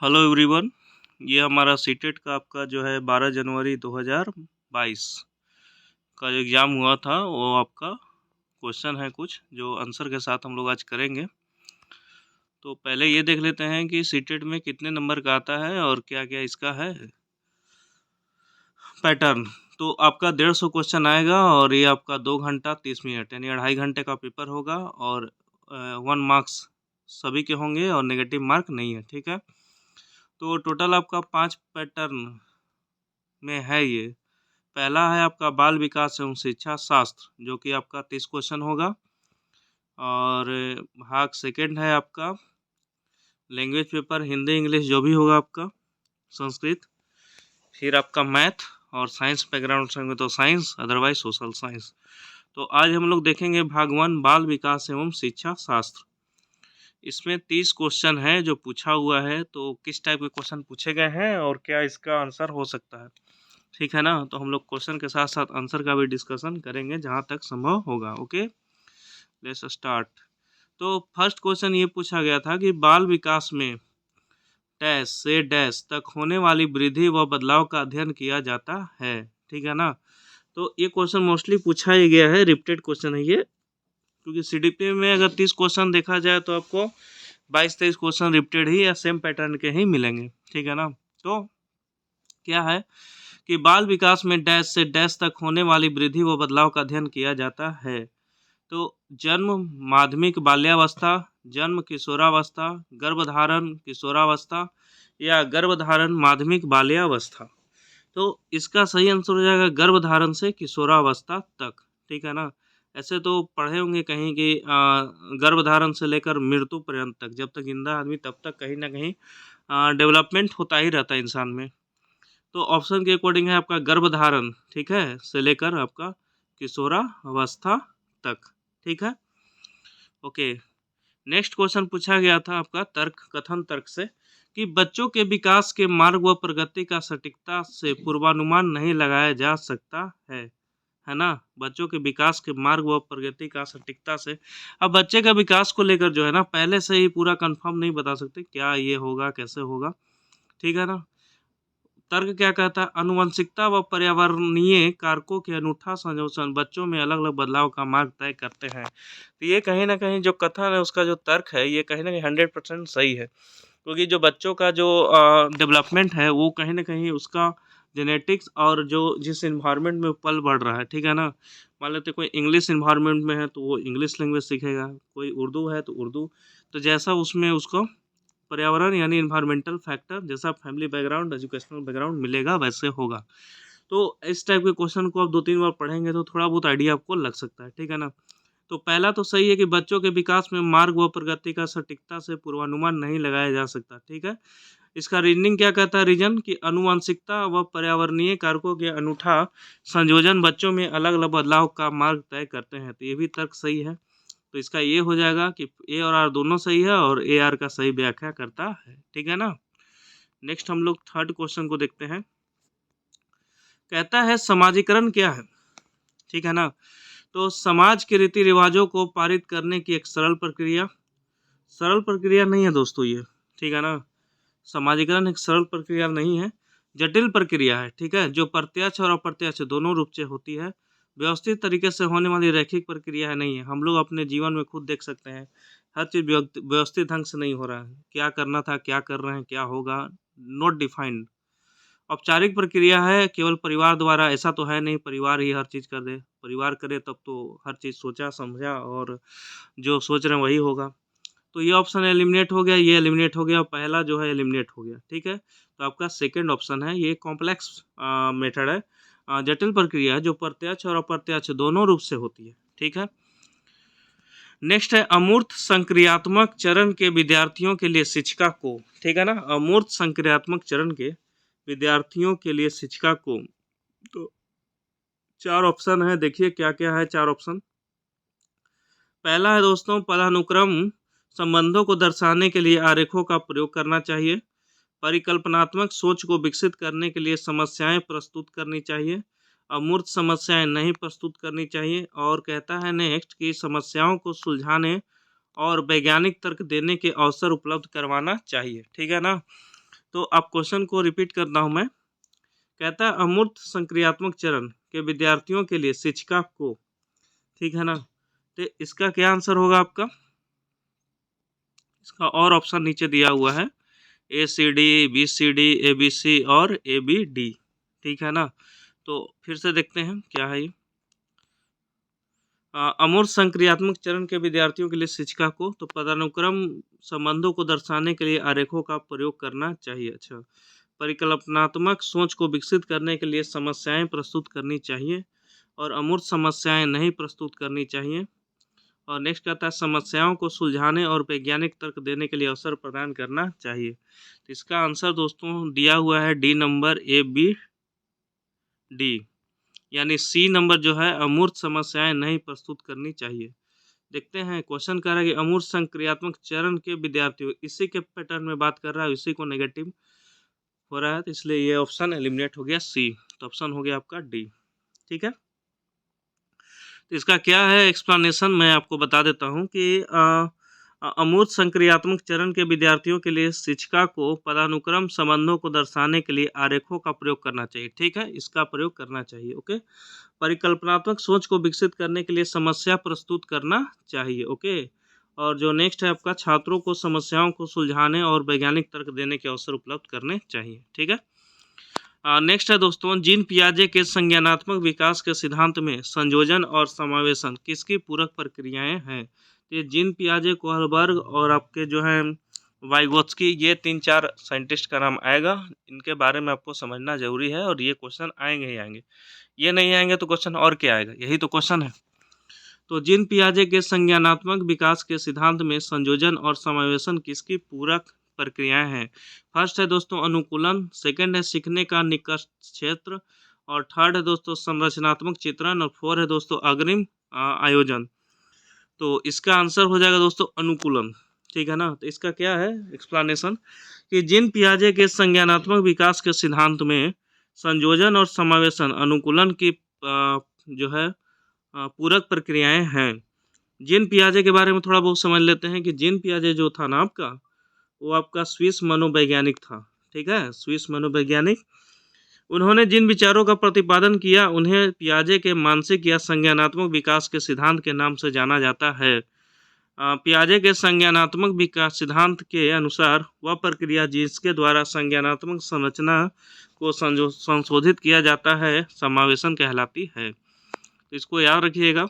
Hello everyone. ये हमारा CTET का आपका जो है 12 जनवरी 2022 का जो एग्ज़ाम हुआ था वो आपका क्वेश्चन है कुछ जो आंसर के साथ हम लोग आज करेंगे। तो पहले ये देख लेते हैं कि सीटेट में कितने नंबर का आता है और क्या क्या इसका है पैटर्न। तो आपका 150 क्वेश्चन आएगा और ये आपका 2 घंटा 30 मिनट यानी 2.5 घंटे का पेपर होगा और 1 मार्क्स सभी के होंगे और नेगेटिव मार्क नहीं है, ठीक है। तो टोटल आपका 5 पैटर्न में है ये। पहला है आपका बाल विकास एवं शिक्षा शास्त्र जो कि आपका 30 क्वेश्चन होगा और भाग सेकंड है आपका लैंग्वेज पेपर हिंदी इंग्लिश जो भी होगा आपका संस्कृत, फिर आपका मैथ और साइंस बैकग्राउंड संगे तो साइंस अदरवाइज सोशल साइंस। तो आज हम लोग देखेंगे भाग 1 बाल विकास एवं शिक्षा शास्त्र। इसमें 30 क्वेश्चन है जो पूछा हुआ है। तो किस टाइप के क्वेश्चन पूछे गए हैं और क्या इसका आंसर हो सकता है, ठीक है ना। तो हम लोग क्वेश्चन के साथ साथ आंसर का भी डिस्कशन करेंगे जहाँ तक संभव होगा। Okay, let's start. तो फर्स्ट क्वेश्चन ये पूछा गया था कि बाल विकास में डैश से डैश तक होने वाली वृद्धि व बदलाव का अध्ययन किया जाता है, ठीक है ना। तो ये क्वेश्चन मोस्टली पूछा ही गया है, रिपीटेड क्वेश्चन है ये, क्योंकि सीडीपी में अगर 30 क्वेश्चन देखा जाए तो आपको 22-23 क्वेश्चन रिपीटेड ही या सेम पैटर्न के ही मिलेंगे, ठीक है ना। तो क्या है कि बाल विकास में डैश से डैश तक होने वाली वृद्धि व बदलाव का अध्ययन किया जाता है। तो जन्म माध्यमिक बाल्यावस्था, जन्म किशोरावस्था, गर्भधारण किशोरावस्था या गर्भधारण माध्यमिक बाल्यावस्था। तो इसका सही आंसर हो जाएगा गर्भधारण से किशोरावस्था तक, ठीक है ना। ऐसे तो पढ़े होंगे कहीं कि गर्भधारण से लेकर मृत्यु पर्यंत तक, जब तक जिंदा आदमी तब तक कहीं ना कहीं डेवलपमेंट होता ही रहता है इंसान में। तो ऑप्शन के अकॉर्डिंग है आपका गर्भधारण, ठीक है, से लेकर आपका किशोरावस्था तक, ठीक है। ओके, नेक्स्ट क्वेश्चन पूछा गया था आपका तर्क कथन तर्क से कि बच्चों के विकास के मार्ग व प्रगति का सटीकता से पूर्वानुमान नहीं लगाया जा सकता है ना। बच्चों के विकास के मार्ग व प्रगति का सटीकता से, अब बच्चे का विकास को लेकर जो है ना पहले से ही पूरा कंफर्म नहीं बता सकते क्या ये होगा कैसे होगा, ठीक है ना। तर्क क्या कहता है, आनुवंशिकता व पर्यावरणीय कारकों के अनूठा संयोजन बच्चों में अलग अलग बदलाव का मार्ग तय करते हैं। तो ये कहीं ना कहीं जो कथन है उसका जो तर्क है ये कहीं ना कहीं 100% सही है, क्योंकि जो बच्चों का जो डेवलपमेंट है वो कहीं ना कहीं उसका जेनेटिक्स और जो जिस इन्वायरमेंट में पल बढ़ रहा है, ठीक है ना। मान लेते कोई इंग्लिश इन्वायरमेंट में है तो वो इंग्लिश लैंग्वेज सीखेगा, कोई उर्दू है तो उर्दू। तो जैसा उसमें उसको पर्यावरण यानी इन्वायरमेंटल फैक्टर जैसा फैमिली बैकग्राउंड एजुकेशनल बैकग्राउंड मिलेगा वैसे होगा। तो इस टाइप के क्वेश्चन को आप 2-3 बार पढ़ेंगे तो थोड़ा बहुत आइडिया आपको लग सकता है, ठीक है ना। तो पहला तो सही है कि बच्चों के विकास में मार्ग व प्रगति का सटीकता से पूर्वानुमान नहीं लगाया जा सकता, ठीक है। इसका रीजनिंग क्या कहता है, रीजन कि आनुवंशिकता व पर्यावरणीय कारकों के अनूठा संयोजन बच्चों में अलग अलग बदलाव का मार्ग तय करते हैं। तो ये भी तर्क सही है। तो इसका ये हो जाएगा कि ए और आर दोनों सही है और ए आर का सही व्याख्या करता है, ठीक है ना। नेक्स्ट हम लोग थर्ड क्वेश्चन को देखते हैं। कहता है समाजीकरण क्या है, ठीक है ना। तो समाज के रीति रिवाजों को पारित करने की एक सरल प्रक्रिया नहीं है दोस्तों ये, ठीक है ना। समाजीकरण एक सरल प्रक्रिया नहीं है, जटिल प्रक्रिया है, ठीक है, जो प्रत्यक्ष और अप्रत्यक्ष दोनों रूप से होती है। व्यवस्थित तरीके से होने वाली रैखिक प्रक्रिया है नहीं है। हम लोग अपने जीवन में खुद देख सकते हैं हर चीज़ व्यवस्थित ढंग से नहीं हो रहा है। क्या करना था क्या कर रहे हैं क्या होगा, नॉट डिफाइंड। औपचारिक प्रक्रिया है केवल परिवार द्वारा, ऐसा तो है नहीं परिवार ही हर चीज़ कर दे। परिवार करे तब तो हर चीज़ सोचा समझा और जो सोच रहे हैं वही होगा। तो ये ऑप्शन एलिमिनेट हो गया, ये एलिमिनेट हो गया, पहला जो है एलिमिनेट हो गया, ठीक है। तो आपका सेकंड ऑप्शन है ये कॉम्प्लेक्स मेथड है, जटिल प्रक्रिया है जो प्रत्यक्ष और अप्रत्यक्ष दोनों रूप से होती है, ठीक है। नेक्स्ट है अमूर्त संक्रियात्मक चरण के विद्यार्थियों के लिए शिक्षिका को, ठीक है ना। अमूर्त संक्रियात्मक चरण के विद्यार्थियों के लिए शिक्षिका को। तो 4 ऑप्शन है, देखिए क्या क्या है 4 ऑप्शन। पहला है दोस्तों पदानुक्रम संबंधों को दर्शाने के लिए आरेखों का प्रयोग करना चाहिए। परिकल्पनात्मक सोच को विकसित करने के लिए समस्याएं प्रस्तुत करनी चाहिए। अमूर्त समस्याएं नहीं प्रस्तुत करनी चाहिए। और कहता है नेक्स्ट कि समस्याओं को सुलझाने और वैज्ञानिक तर्क देने के अवसर उपलब्ध करवाना चाहिए, ठीक है ना। तो आप क्वेश्चन को रिपीट करता हूँ मैं। कहता है अमूर्त संक्रियात्मक चरण के विद्यार्थियों के लिए शिक्षिका को, ठीक है ना, तो इसका क्या आंसर होगा आपका? इसका और ऑप्शन नीचे दिया हुआ है, ACD, BCD, ABC और ABD, ठीक है ना। तो फिर से देखते हैं क्या है ये। अमूर्त संक्रियात्मक चरण के विद्यार्थियों के लिए शिक्षिका को तो पदानुक्रम संबंधों को दर्शाने के लिए आरेखों का प्रयोग करना चाहिए। अच्छा, परिकल्पनात्मक सोच को विकसित करने के लिए समस्याएं प्रस्तुत करनी चाहिए और अमूर्त समस्याएं नहीं प्रस्तुत करनी चाहिए। और नेक्स्ट कहता है समस्याओं को सुलझाने और वैज्ञानिक तर्क देने के लिए अवसर प्रदान करना चाहिए। तो इसका आंसर दोस्तों दिया हुआ है डी नंबर, ABD, यानी सी नंबर जो है अमूर्त समस्याएं नहीं प्रस्तुत करनी चाहिए। देखते हैं क्वेश्चन कह रहा है कि अमूर्त संक्रियात्मक चरण के विद्यार्थियों, इसी के पैटर्न में बात कर रहा है, इसी को नेगेटिव हो रहा है, तो इसलिए ये ऑप्शन एलिमिनेट हो गया, सी। तो ऑप्शन हो गया आपका डी, ठीक है। तो इसका क्या है एक्सप्लेनेशन मैं आपको बता देता हूँ कि अमूर्त संक्रियात्मक चरण के विद्यार्थियों के लिए शिक्षिका को पदानुक्रम संबंधों को दर्शाने के लिए आरेखों का प्रयोग करना चाहिए, ठीक है, इसका प्रयोग करना चाहिए। ओके, परिकल्पनात्मक सोच को विकसित करने के लिए समस्या प्रस्तुत करना चाहिए। ओके, और जो नेक्स्ट है आपका छात्रों को समस्याओं को सुलझाने और वैज्ञानिक तर्क देने के अवसर उपलब्ध करने चाहिए, ठीक है। नेक्स्ट है दोस्तों, जीन पियाजे के संज्ञानात्मक विकास के सिद्धांत में संयोजन और समावेशन किसकी पूरक प्रक्रियाएं हैं? ये जीन पियाजे, कोहलबर्ग और आपके जो हैं वाइगोत्स्की, ये 3-4 साइंटिस्ट का नाम आएगा, इनके बारे में आपको समझना जरूरी है और ये क्वेश्चन आएंगे ही आएंगे। ये नहीं आएंगे तो क्वेश्चन और क्या आएगा, यही तो क्वेश्चन है। तो जीन पियाजे के संज्ञानात्मक विकास के सिद्धांत में संयोजन और समावेशन किसकी पूरक प्रक्रियाएं हैं? फर्स्ट है दोस्तों अनुकूलन, सेकंड है सीखने का निकट क्षेत्र, और थर्ड है दोस्तों संरचनात्मक चित्रण, और फोर्थ है दोस्तों अग्रिम आयोजन। तो इसका आंसर हो जाएगा दोस्तों अनुकूलन, ठीक है ना। तो इसका क्या है एक्सप्लेनेशन कि जीन पियाजे के संज्ञानात्मक विकास के सिद्धांत में संयोजन और समावेशन अनुकूलन की जो है पूरक प्रक्रियाएं हैं। जीन पियाजे के बारे में थोड़ा बहुत समझ लेते हैं कि जीन पियाजे जो था ना आपका, वो आपका स्विस मनोवैज्ञानिक था, ठीक है, स्विस मनोवैज्ञानिक। उन्होंने जिन विचारों का प्रतिपादन किया उन्हें पियाजे के मानसिक या संज्ञानात्मक विकास के सिद्धांत के नाम से जाना जाता है। पियाजे के संज्ञानात्मक विकास सिद्धांत के अनुसार वह प्रक्रिया जिसके द्वारा संज्ञानात्मक संरचना को संशोधित किया जाता है समावेशन कहलाती है। तो इसको याद रखिएगा।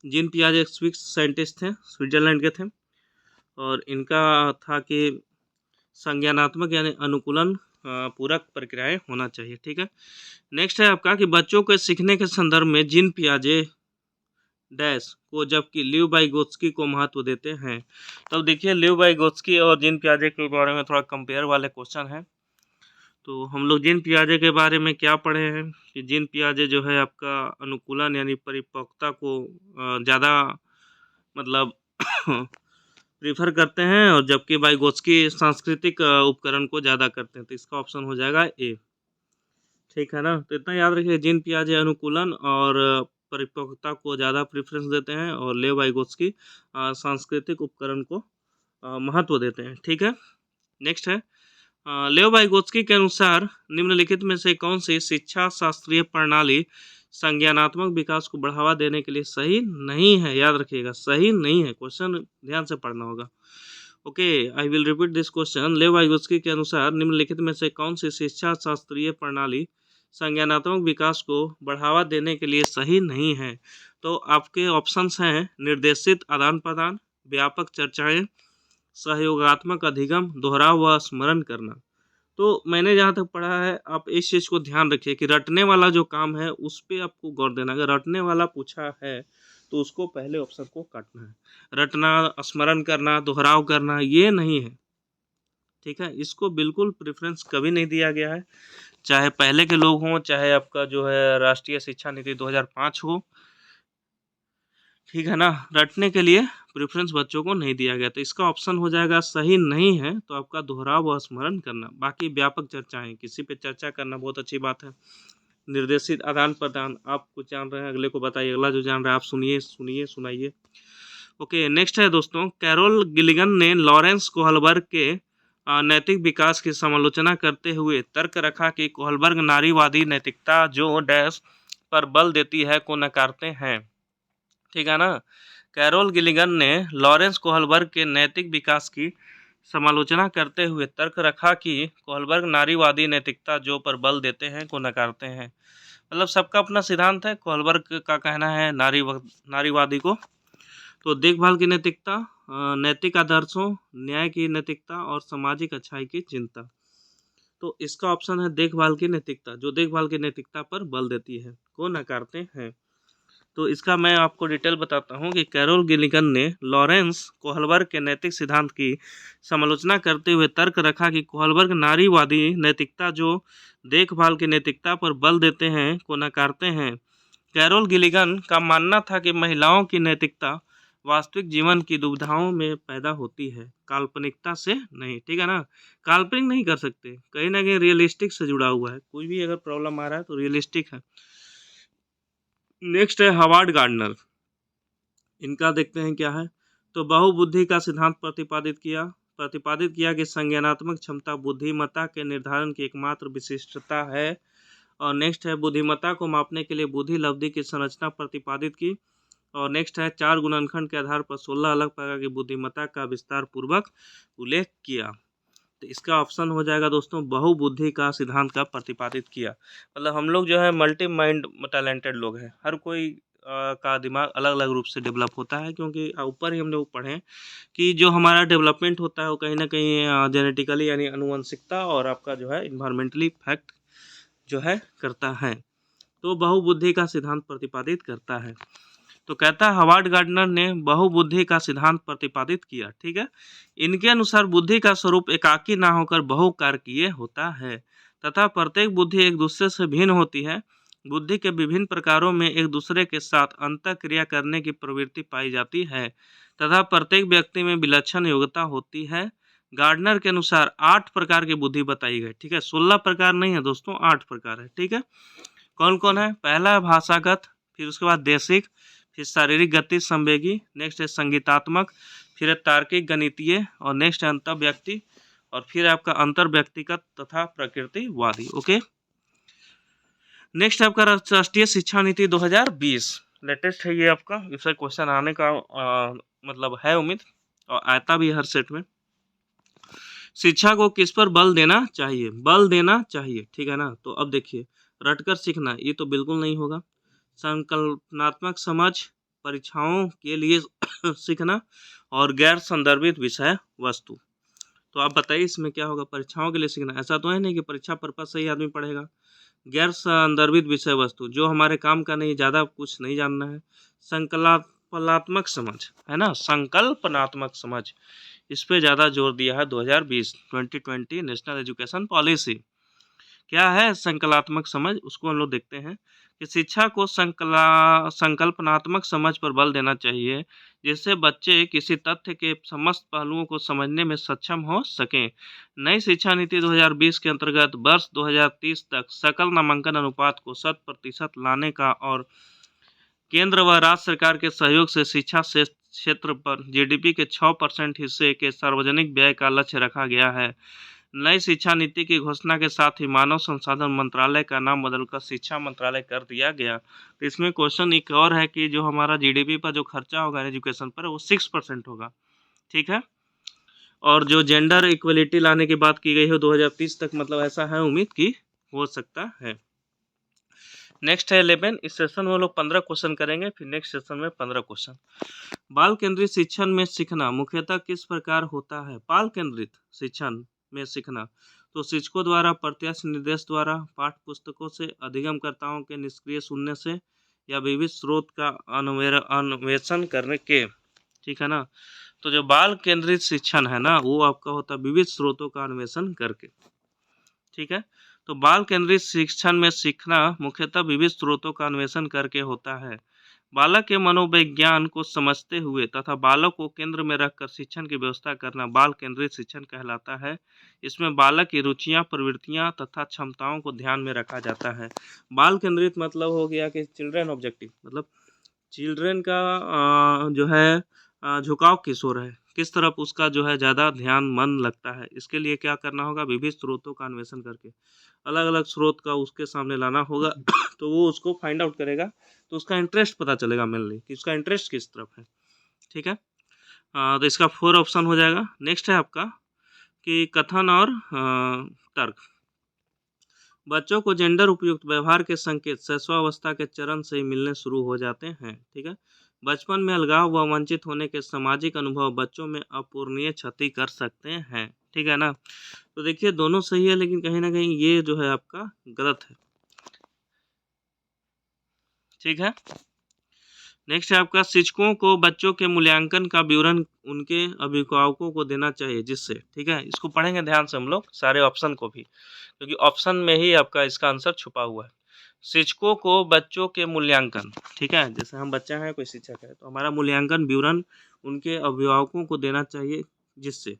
जीन पियाजे एक स्विस साइंटिस्ट थे, स्विट्जरलैंड के थे, और इनका था कि संज्ञानात्मक यानी अनुकूलन पूरक प्रक्रियाएं होना चाहिए, ठीक है। नेक्स्ट है आपका कि बच्चों के सीखने के संदर्भ में जीन पियाजे डैश को जबकि ल्यू वाइगोत्स्की को महत्व देते हैं। तब देखिए ल्यू वाइगोत्स्की और जीन पियाजे के बारे में थोड़ा कंपेयर वाले क्वेश्चन हैं। तो हम लोग जीन पियाजे के बारे में क्या पढ़े हैं कि जीन पियाजे जो है आपका अनुकूलन यानी परिपक्वता को ज़्यादा मतलब प्रीफर करते हैं, और जबकि वाइगोत्स्की सांस्कृतिक उपकरण को ज़्यादा करते हैं। तो इसका ऑप्शन हो जाएगा ए, ठीक है ना। तो इतना याद रखिए, जीन पियाजे अनुकूलन और परिपक्वता को ज़्यादा प्रेफरेंस देते हैं, और लेव वाइगोत्स्की सांस्कृतिक उपकरण को महत्व देते हैं, ठीक है। नेक्स्ट है लेव वाइगोत्स्की के अनुसार निम्नलिखित में से कौन सी शिक्षा शास्त्रीय प्रणाली संज्ञानात्मक विकास को बढ़ावा देने के लिए सही नहीं है? याद रखिएगा, सही नहीं है, क्वेश्चन ध्यान से पढ़ना होगा। Okay, I will repeat this question. लेव वाइगोत्स्की के अनुसार निम्नलिखित में से कौन सी शिक्षा शास्त्रीय प्रणाली संज्ञानात्मक विकास को बढ़ावा देने के लिए सही नहीं है? तो आपके ऑप्शंस हैं निर्देशित आदान प्रदान, व्यापक चर्चाएं, सहयोगात्मक अधिगम, दोहराव व स्मरण करना। तो मैंने जहाँ तक पढ़ा है, आप इस चीज़ को ध्यान रखिए कि रटने वाला जो काम है उस पर आपको गौर देना। अगर रटने वाला पूछा है तो उसको पहले ऑप्शन को काटना है। रटना, स्मरण करना, दोहराव करना ये नहीं है, ठीक है। इसको बिल्कुल प्रेफरेंस कभी नहीं दिया गया है, चाहे पहले के लोग हों, चाहे आपका जो है राष्ट्रीय शिक्षा नीति 2005 हो, ठीक है ना। रटने के लिए प्रेफरेंस बच्चों को नहीं दिया गया। तो इसका ऑप्शन हो जाएगा सही नहीं है, तो आपका दोहराव व स्मरण करना। बाकी व्यापक चर्चाएं, किसी पे चर्चा करना बहुत अच्छी बात है। निर्देशित आदान प्रदान, आप कुछ जान रहे हैं अगले को बताइए, अगला जो जान रहा है आप सुनिए सुनाइए। ओके, नेक्स्ट है दोस्तों, कैरोल गिलिगन ने लॉरेंस कोहलबर्ग के नैतिक विकास की समालोचना करते हुए तर्क रखा कि कोहलबर्ग नारीवादी नैतिकता जो डैश पर बल देती है को नकारते हैं। ठीक है ना। कैरोल गिलिगन ने लॉरेंस कोहलबर्ग के नैतिक विकास की समालोचना करते हुए तर्क रखा कि कोहलबर्ग नारीवादी नैतिकता जो पर बल देते हैं को नकारते हैं। मतलब सबका अपना सिद्धांत है। कोहलबर्ग का कहना है नारीवादी को तो देखभाल की नैतिकता, नैतिक आदर्शों, न्याय की नैतिकता और सामाजिक अच्छाई की चिंता। तो इसका ऑप्शन है देखभाल की नैतिकता, जो देखभाल की नैतिकता पर बल देती है को नकारते हैं। तो इसका मैं आपको डिटेल बताता हूँ कि कैरोल गिलिगन ने लॉरेंस कोहलबर्ग के नैतिक सिद्धांत की समालोचना करते हुए तर्क रखा कि कोहलबर्ग नारीवादी नैतिकता जो देखभाल की नैतिकता पर बल देते हैं को नकारते हैं। कैरोल गिलिगन का मानना था कि महिलाओं की नैतिकता वास्तविक जीवन की दुविधाओं में पैदा होती है, काल्पनिकता से नहीं। ठीक है ना। काल्पनिक नहीं कर सकते, कहीं ना कहीं रियलिस्टिक से जुड़ा हुआ है। कोई भी अगर प्रॉब्लम आ रहा है तो रियलिस्टिक है। नेक्स्ट है हावर्ड गार्डनर। इनका देखते हैं क्या है। तो बहुबुद्धि का सिद्धांत प्रतिपादित किया कि संज्ञानात्मक क्षमता बुद्धिमत्ता के निर्धारण की एकमात्र विशिष्टता है। और नेक्स्ट है बुद्धिमत्ता को मापने के लिए बुद्धि लब्धि की संरचना प्रतिपादित की। और नेक्स्ट है 4 गुणनखंड के आधार पर 16 अलग प्रकार की बुद्धिमत्ता का विस्तार पूर्वक उल्लेख किया। तो इसका ऑप्शन हो जाएगा दोस्तों बहुबुद्धि का सिद्धांत का प्रतिपादित किया। मतलब हम लोग जो है मल्टी माइंड टैलेंटेड लोग हैं। हर कोई का दिमाग अलग अलग रूप से डेवलप होता है, क्योंकि ऊपर ही हम लोग पढ़े कि जो हमारा डेवलपमेंट होता है वो कहीं ना कहीं जेनेटिकली यानी आनुवंशिकता और आपका जो है इन्वायरमेंटली फैक्ट जो है करता है। तो बहुबुद्धि का सिद्धांत प्रतिपादित करता है। तो कहता है हावर्ड गार्डनर ने बहुबुद्धि का सिद्धांत प्रतिपादित किया। ठीक है। इनके अनुसार बुद्धि का स्वरूप एकाकी ना होकर बहुकारकीय होता है तथा प्रत्येक बुद्धि एक दूसरे से भिन्न होती है। बुद्धि के विभिन्न प्रकारों में एक दूसरे के साथ अंतःक्रिया करने की प्रवृत्ति पाई जाती है तथा प्रत्येक व्यक्ति में विलक्षण योग्यता होती है। गार्डनर के अनुसार 8 प्रकार की बुद्धि बताई गई। ठीक है। 16 प्रकार नहीं है दोस्तों, 8 प्रकार है। ठीक है। कौन कौन है? पहला है भाषागत, फिर उसके बाद देशिक, फिर शारीरिक गति संवेगी, नेक्स्ट है संगीतात्मक, फिर है तार्किक गणितीय और नेक्स्ट है अंतर व्यक्ति और फिर आपका अंतर व्यक्तिगत तथा प्रकृतिवादी। ओके। नेक्स्ट आपका राष्ट्रीय शिक्षा नीति 2020 लेटेस्ट है ये आपका। इससे क्वेश्चन आने का मतलब है उम्मीद और आता भी हर सेट में। शिक्षा को किस पर बल देना चाहिए? बल देना चाहिए। ठीक है ना। तो अब देखिए रटकर सीखना ये तो बिल्कुल नहीं होगा। संकल्पनात्मक समझ, परीक्षाओं के लिए सीखना और गैर संदर्भित विषय वस्तु। तो आप बताइए इसमें क्या होगा? परीक्षाओं के लिए सीखना, ऐसा तो है नहीं कि परीक्षा पर्पज से ही आदमी पढ़ेगा। गैर संदर्भित विषय वस्तु जो हमारे काम का नहीं, ज़्यादा कुछ नहीं जानना है। संकल्पनात्मक समझ है ना, संकल्पनात्मक समझ इस पे ज़्यादा जोर दिया है 2020 नेशनल एजुकेशन पॉलिसी। क्या है संकल्पनात्मक समझ, उसको हम लोग देखते हैं कि शिक्षा को संकल्पनात्मक समझ पर बल देना चाहिए जिससे बच्चे किसी तथ्य के समस्त पहलुओं को समझने में सक्षम हो सकें। नई शिक्षा नीति 2020 के अंतर्गत वर्ष 2030 तक सकल नामांकन अनुपात को 100% लाने का और केंद्र व राज्य सरकार के सहयोग से शिक्षा से क्षेत्र पर जीडीपी के 6% हिस्से के सार्वजनिक व्यय का लक्ष्य रखा गया है। नई शिक्षा नीति की घोषणा के साथ ही मानव संसाधन मंत्रालय का नाम बदलकर शिक्षा मंत्रालय कर दिया गया। तो इसमें क्वेश्चन एक और है कि जो हमारा जीडीपी पर जो खर्चा होगा एजुकेशन पर वो 6% होगा। ठीक है। और जो जेंडर इक्वलिटी लाने की बात की गई है 2030 तक, मतलब ऐसा है उम्मीद की हो सकता है। नेक्स्ट है 11। इस सेशन में लोग 15 क्वेश्चन करेंगे, फिर नेक्स्ट सेशन में 15 क्वेश्चन। बाल केंद्रित शिक्षण में सीखना मुख्यतः किस प्रकार होता है? बाल केंद्रित शिक्षण में सीखना तो शिक्षकों द्वारा प्रत्यक्ष निर्देश द्वारा, पाठ्य पुस्तकों से, अधिगमकर्ताओं के निष्क्रिय सुनने से या विविध स्रोत का अन्वेषण करने के। ठीक है ना। तो जो बाल केंद्रित शिक्षण है ना वो आपका होता है विविध स्रोतों का अन्वेषण करके। ठीक है। तो बाल केंद्रित शिक्षण में सीखना मुख्यतः विविध स्रोतों का अन्वेषण करके होता है। बालक के मनोविज्ञान को समझते हुए तथा बालक को केंद्र में रखकर शिक्षण की व्यवस्था करना बाल केंद्रित शिक्षण कहलाता है। इसमें बालक की रुचियां, प्रवृत्तियां तथा क्षमताओं को ध्यान में रखा जाता है। बाल केंद्रित मतलब हो गया कि चिल्ड्रन ऑब्जेक्टिव, मतलब चिल्ड्रन का जो है झुकाव किस ओर है, किस तरफ उसका जो है ज़्यादा ध्यान मन लगता है। इसके लिए क्या करना होगा, विभिन्न स्रोतों का अन्वेषण करके अलग अलग स्रोत का उसके सामने लाना होगा तो वो उसको फाइंड आउट करेगा, तो उसका इंटरेस्ट पता चलेगा मेनली कि उसका इंटरेस्ट किस तरफ है। ठीक है, तो इसका 4 ऑप्शन हो जाएगा। नेक्स्ट है आपका कि कथन और तर्क। बच्चों को जेंडर उपयुक्त व्यवहार के संकेत शैशवावस्था के चरण से ही मिलने शुरू हो जाते हैं। ठीक है, बचपन में अलगाव व वंचित होने के सामाजिक अनुभव बच्चों में अपूरणीय क्षति कर सकते हैं। ठीक है ना, तो देखिए दोनों सही है, लेकिन कहीं ना कहीं ये जो है आपका गलत है। ठीक है, नेक्स्ट है आपका शिक्षकों को बच्चों के मूल्यांकन का विवरण उनके अभिभावकों को देना चाहिए, जिससे, ठीक है, इसको पढ़ेंगे ध्यान से हम लोग सारे ऑप्शन को भी, क्योंकि ऑप्शन में ही आपका इसका आंसर छुपा हुआ है। शिक्षकों को बच्चों के मूल्यांकन, ठीक है, जैसे हम बच्चा है कोई शिक्षक है तो हमारा मूल्यांकन विवरण उनके अभिभावकों को देना चाहिए, जिससे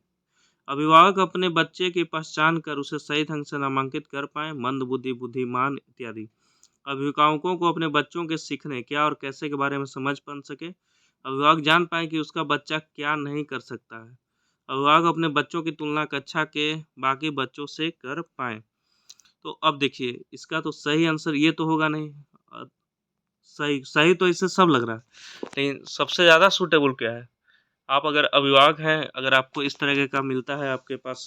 अभिभावक अपने बच्चे की पहचान कर उसे सही ढंग से नामांकित कर पाए। मंदबुद्धि, बुद्धिमान इत्यादि। अभिभावकों को अपने बच्चों के सीखने क्या और कैसे के बारे में समझ बन सके। अभिभावक जान पाए कि उसका बच्चा क्या नहीं कर सकता है। अभिभावक अपने बच्चों की तुलना कक्षा के बाकी बच्चों से कर पाए। तो अब देखिए इसका तो सही आंसर ये तो होगा नहीं। सही सही तो इससे सब लग रहा है, लेकिन सबसे ज़्यादा सूटेबल क्या है? आप अगर अभिभावक हैं, अगर आपको इस तरह का मिलता है आपके पास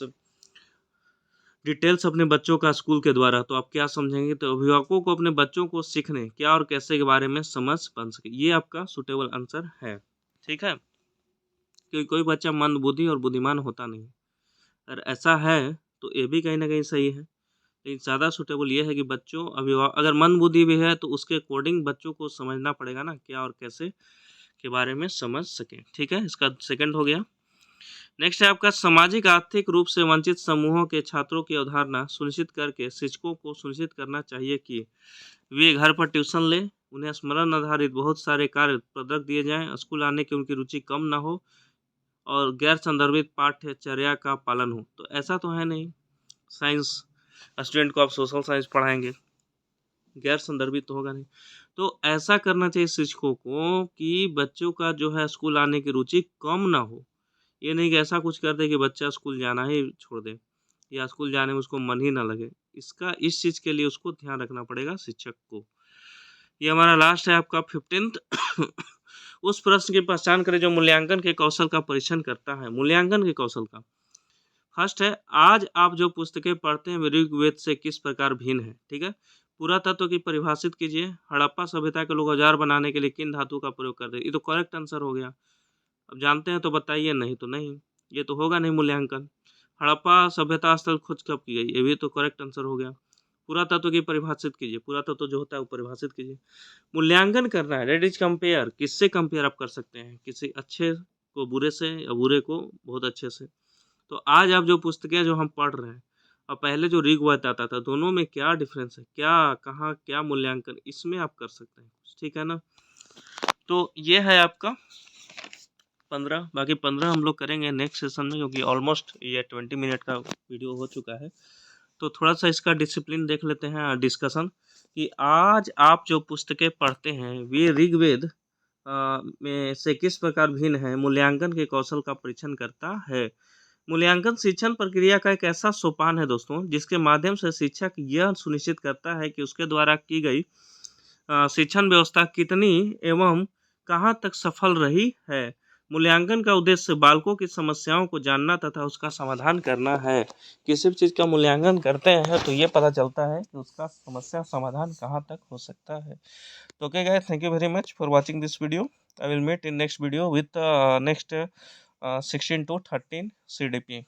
डिटेल्स अपने बच्चों का स्कूल के द्वारा, तो आप क्या समझेंगे? तो अभिभावकों को अपने बच्चों को सीखने क्या और कैसे के बारे में समझ बन सके, ये आपका सूटेबल आंसर है। ठीक है, क्योंकि कोई बच्चा मंदबुद्धि और बुद्धिमान होता नहीं। अगर ऐसा है तो ये भी कहीं ना कहीं सही है, लेकिन ज़्यादा सूटेबल ये है कि बच्चों अभिभावक अगर मंदबुद्धि भी है तो उसके अकॉर्डिंग बच्चों को समझना पड़ेगा ना, क्या और कैसे के बारे में समझ सकें। ठीक है, इसका सेकंड हो गया। नेक्स्ट है आपका सामाजिक आर्थिक रूप से वंचित समूहों के छात्रों की अवधारणा सुनिश्चित करके शिक्षकों को सुनिश्चित करना चाहिए कि वे घर पर ट्यूशन लें, उन्हें स्मरण आधारित बहुत सारे कार्य पदक दिए जाएं, स्कूल आने की उनकी रुचि कम ना हो और गैर संदर्भित पाठ्यचर्या का पालन हो। तो ऐसा तो है नहीं, साइंस स्टूडेंट को आप सोशल साइंस पढ़ाएंगे, गैर संदर्भित तो होगा नहीं। तो ऐसा करना चाहिए शिक्षकों को कि बच्चों का जो है स्कूल आने की रुचि कम ना हो। ये नहीं कि ऐसा कुछ कर दे कि बच्चा स्कूल जाना ही छोड़ दे या स्कूल जाने में उसको मन ही ना लगे। इसका इस चीज़ के लिए उसको ध्यान रखना पड़ेगा शिक्षक को। ये हमारा लास्ट है आपका 15th उस प्रश्न की पहचान करें जो मूल्यांकन के कौशल का परीक्षण करता है। मूल्यांकन के कौशल का फर्स्ट है, आज आप जो पुस्तकें पढ़ते हैं वे ऋग्वेद से किस प्रकार भिन्न है। ठीक है, पुरातत्व की परिभाषित कीजिए। हड़प्पा सभ्यता के लोग औजार बनाने के लिए किन धातु का प्रयोग करते हैं। ये तो करेक्ट आंसर हो गया। अब जानते हैं तो बताइए, नहीं तो नहीं, ये तो होगा नहीं मूल्यांकन। हड़प्पा सभ्यता स्थल खोज कब की गई, ये भी तो करेक्ट आंसर हो गया। पुरातत्व की परिभाषित कीजिए, पुरातत्व जो होता है वो परिभाषित कीजिए। मूल्यांकन करना है, दैट इज कंपेयर, किससे कंपेयर आप कर सकते हैं, किसी अच्छे को बुरे से या बुरे को बहुत अच्छे से। तो आज आप जो पुस्तकें जो हम पढ़ रहे हैं और पहले जो ऋग्वेद आता था, दोनों में क्या डिफरेंस है, क्या कहाँ क्या मूल्यांकन, इसमें आप कर सकते हैं। ठीक है ना, तो ये है आपका 15, बाकी 15 हम लोग करेंगे नेक्स्ट सेशन में, क्योंकि ऑलमोस्ट ये 20 मिनट का वीडियो हो चुका है। तो थोड़ा सा इसका डिसिप्लिन देख लेते हैं, डिस्कशन, कि आज आप जो पुस्तकें पढ़ते हैं वे ऋग्वेद में से किस प्रकार भिन्न है, मूल्यांकन के कौशल का परीक्षण करता है। मूल्यांकन शिक्षण प्रक्रिया का एक ऐसा सोपान है दोस्तों, जिसके माध्यम से शिक्षक यह सुनिश्चित करता है कि उसके द्वारा की गई शिक्षण व्यवस्था कितनी एवं कहाँ तक सफल रही है। मूल्यांकन का उद्देश्य बालकों की समस्याओं को जानना तथा उसका समाधान करना है। किसी भी चीज़ का मूल्यांकन करते हैं तो ये पता चलता है कि उसका समस्या समाधान कहाँ तक हो सकता है। तो okay guys, thank you very much for watching this video. I will meet in next video with next 16 to 13 CDP.